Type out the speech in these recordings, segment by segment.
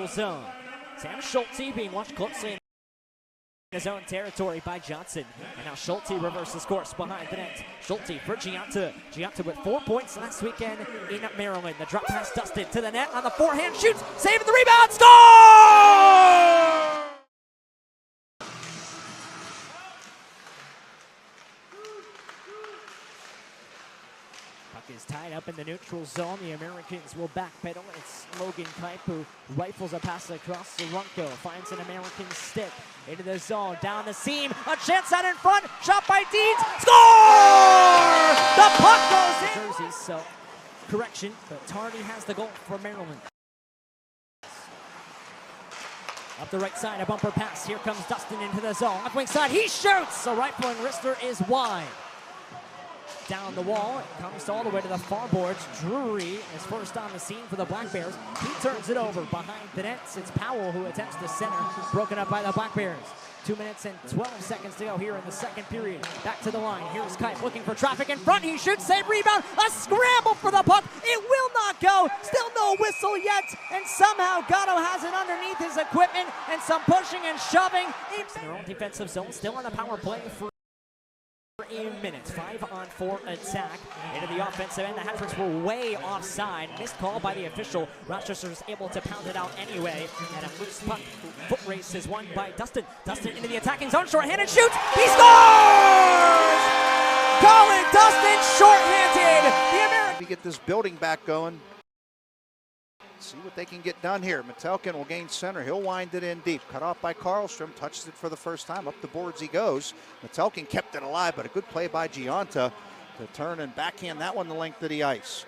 zone. Sam Schulte being watched closely in his own territory by Johnson. And now Schulte reverses course behind the net. Schulte for Giunta. Giunta with 4 points last weekend in Maryland. The drop pass Dustin to the net on the forehand, shoots, saving the rebound, score! Is tied up in the neutral zone. The Americans will backpedal. It's Logan Kipe who rifles a pass across Runko. Finds an American stick into the zone. Down the seam. A chance out in front. Shot by Deeds. Score! The puck goes in. Jerseys, so correction, but Tardy has the goal for Maryland. Up the right side, a bumper pass. Here comes Dustin into the zone. Left wing side, he shoots! The right-point wrister is wide. Down the wall, it comes all the way to the far boards. Drury is first on the scene for the Black Bears. He turns it over behind the nets. It's Powell who attempts the center, broken up by the Black Bears. 2 minutes and 12 seconds to go here in the second period. Back to the line. Here's Kipe looking for traffic in front. He shoots, save, rebound. A scramble for the puck. It will not go. Still no whistle yet. And somehow Gatto has it underneath his equipment and some pushing and shoving. In their own defensive zone, still on the power play for a minute. 5-on-4 attack into the offensive end. The Hat-tricks were way offside. Missed call by the official. Rochester is able to pound it out anyway. And a loose puck. Foot race is won by Dustin. Dustin into the attacking zone. Short-handed shoots. He scores! Colin Dustin short-handed. The American. We get this building back going. See what they can get done here. Metelkin will gain center. He'll wind it in deep. Cut off by Karlstrom. Touches it for the first time. Up the boards he goes. Metelkin kept it alive, but a good play by Giunta to turn and backhand that one the length of the ice.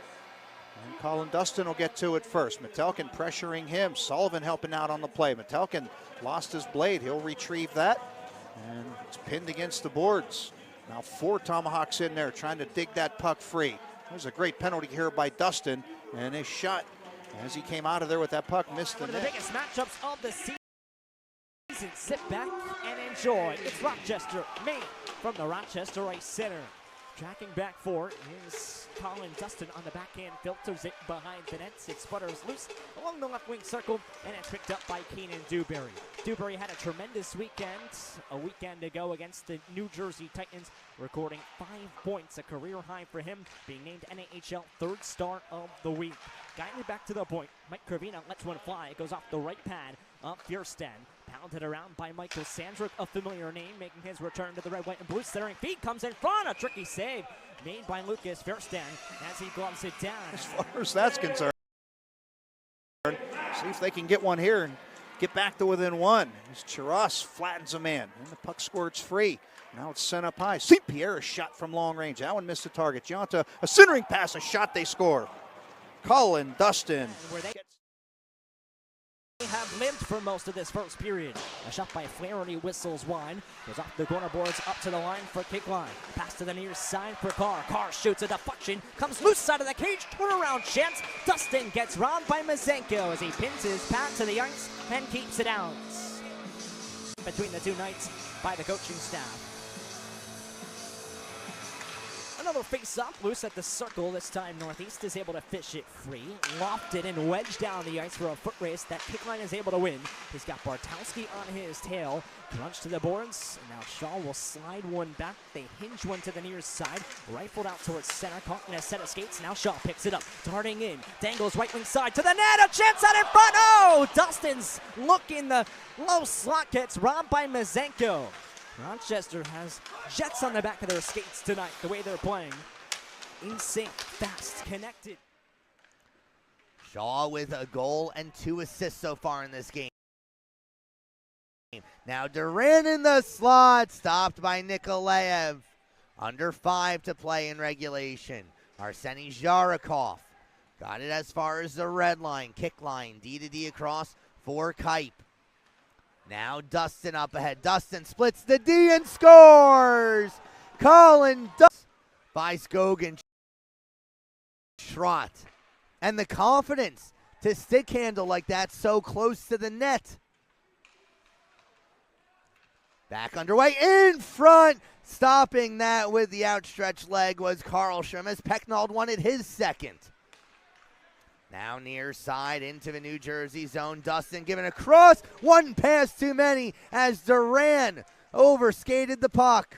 And Colin Dustin will get to it first. Metelkin pressuring him. Sullivan helping out on the play. Metelkin lost his blade. He'll retrieve that. And it's pinned against the boards. Now 4 tomahawks in there trying to dig that puck free. There's a great penalty here by Dustin. And a shot as he came out of there with that puck, missed the net. One of the biggest matchups of the season. Sit back and enjoy. It's Rochester, Maine, from the Rochester Ice Center. Tracking back for is Colin Dustin on the backhand, filters it behind the nets. It sputters loose along the left wing circle, and it's picked up by Keenan Dewberry. Dewberry had a tremendous weekend, a weekend ago against the New Jersey Titans, recording 5 points, a career high for him, being named NAHL 3rd star of the week. Guided back to the point, Mike Cravina lets one fly. It goes off the right pad of Fierstein. Pounded around by Michael Sandrick, a familiar name, making his return to the red, white, and blue. Centering feed comes in front. A tricky save made by Lucas Fierstein as he gloves it down. As far as that's concerned, see if they can get one here and get back to within 1. As Chiras flattens a man, and the puck squirts free. Now it's sent up high. St. Pierre, a shot from long range. That one missed the target. Giunta, a centering pass, a shot, they score. Colin Dustin. Where they have lived for most of this first period. A shot by Flaherty whistles wide. Goes off the corner boards up to the line for Kickline. Pass to the near side for Carr. Carr shoots a deflection. Comes loose side of the cage. Turnaround chance. Dustin gets robbed by Mazenko as he pins his pad to the ice and keeps it out. Between the two Knights by the coaching staff. Another face-off, loose at the circle. This time Northeast is able to fish it free. Lofted and wedged down the ice for a foot race that Kickline is able to win. He's got Bartowski on his tail. Crunch to the boards. Now Shaw will slide one back. They hinge one to the near side. Rifled out towards center. Caught in a set of skates. Now Shaw picks it up. Darting in. Dangles right wing side to the net. A chance out in front. Oh! Dustin's look in the low slot gets robbed by Mazenko. Rochester has jets on the back of their skates tonight, the way they're playing. In sync, fast, connected. Shaw with a goal and 2 assists so far in this game. Now Duran in the slot, stopped by Nikolaev. Under 5 to play in regulation. Arseny Zharikov got it as far as the red line, kick line, D to D across for Kipe. Now Dustin up ahead. Dustin splits the D and scores! Colin Dustin by Skogan. Schrott. And the confidence to stick handle like that so close to the net. Back underway in front. Stopping that with the outstretched leg was Karlstrom as Pecknold wanted his second. Now near side into the New Jersey zone. Dustin giving a cross. One pass too many as Duran overskated the puck.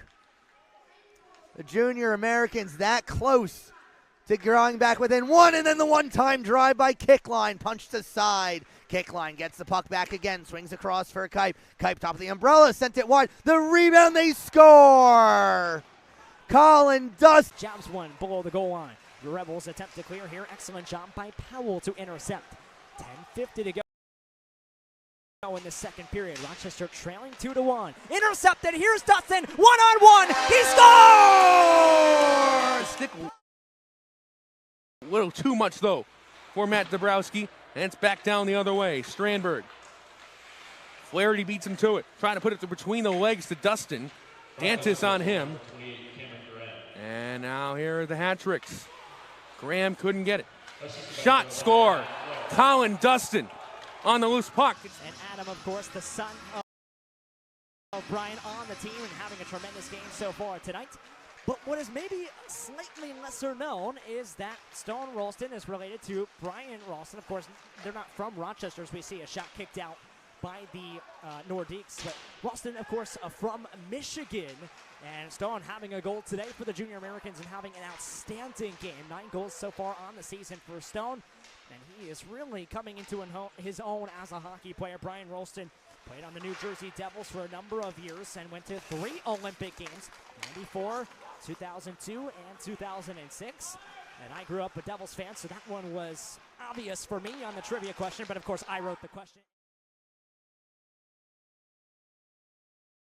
The junior Americans that close to drawing back within one, and then the one-time drive by Kickline, punched aside. Kickline gets the puck back again, swings across for Kipe. Kipe top of the umbrella, sent it wide. The rebound, they score! Colin Dustin. Jabs one below the goal line. The Rebels attempt to clear here. Excellent job by Powell to intercept. 10:50 to go in the second period. Rochester trailing 2-1. Intercepted. Here's Dustin. One-on-one. He scores! Stick a little too much, though, for Matt Dabrowski. And it's back down the other way. Strandberg. Flaherty beats him to it. Trying to put it between the legs to Dustin. Dantis on him. And now here are the hat tricks. Graham couldn't get it. Shot, score. Colin Dustin on the loose puck. And Adam, of course, the son of Brian on the team and having a tremendous game so far tonight. But what is maybe slightly lesser known is that Stone Ralston is related to Brian Ralston. Of course, they're not from Rochester, as we see a shot kicked out by the Nordiques. But Ralston, of course, from Michigan. And Stone having a goal today for the Junior Americans and having an outstanding game. 9 goals so far on the season for Stone. And he is really coming into his own as a hockey player. Brian Ralston played on the New Jersey Devils for a number of years and went to 3 Olympic Games, 94, 2002, and 2006. And I grew up a Devils fan, so that one was obvious for me on the trivia question. But, of course, I wrote the question.